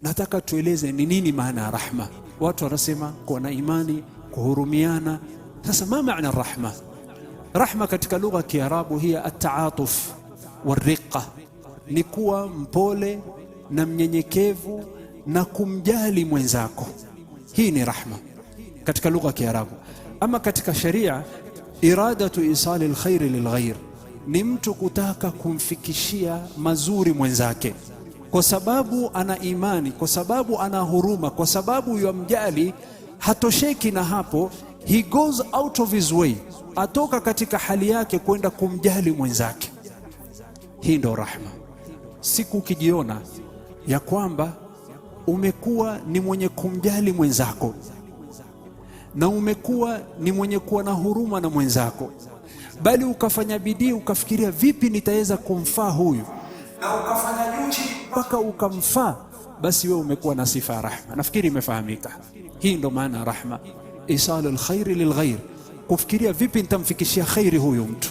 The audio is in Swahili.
nataka tueleze ni nini maana ya rahma. Watu wanasema kuwa na imani, kuhurumiana. Sasa ma maana rahma? Rahma katika lugha ya Kiarabu hiya at-taatuf wal-riqqa, ni kuwa mpole na mnyenyekevu na kumjali mwenzako. Hii ni rahma katika lugha ya Kiarabu. Ama katika sharia, iradatu isali alkhairi lilghair, ni mtu kutaka kumfikishia mazuri mwenzake, kwa sababu ana imani, kwa sababu ana huruma, kwa sababu yamjali. Hatosheki na hapo, he goes out of his way, atoka katika hali yake kwenda kumjali mwenzake. Hii ndo rahma. Siku ukijiona ya kwamba umekuwa ni mwenye kumjali mwenzako na umekuwa ni mwenye kuwa na huruma na mwenzako, bali ukafanya bidii ukafikiria vipi nitaweza kumfaa huyu, na ukafanya juhudi mpaka ukamfaa, basi wewe umekuwa na sifa ya rahma. Nafikiri imefahamika. Hii ndo maana rahma, isalul khairi lilghair, kufikiria vipi nitamfikishia khairi huyu mtu.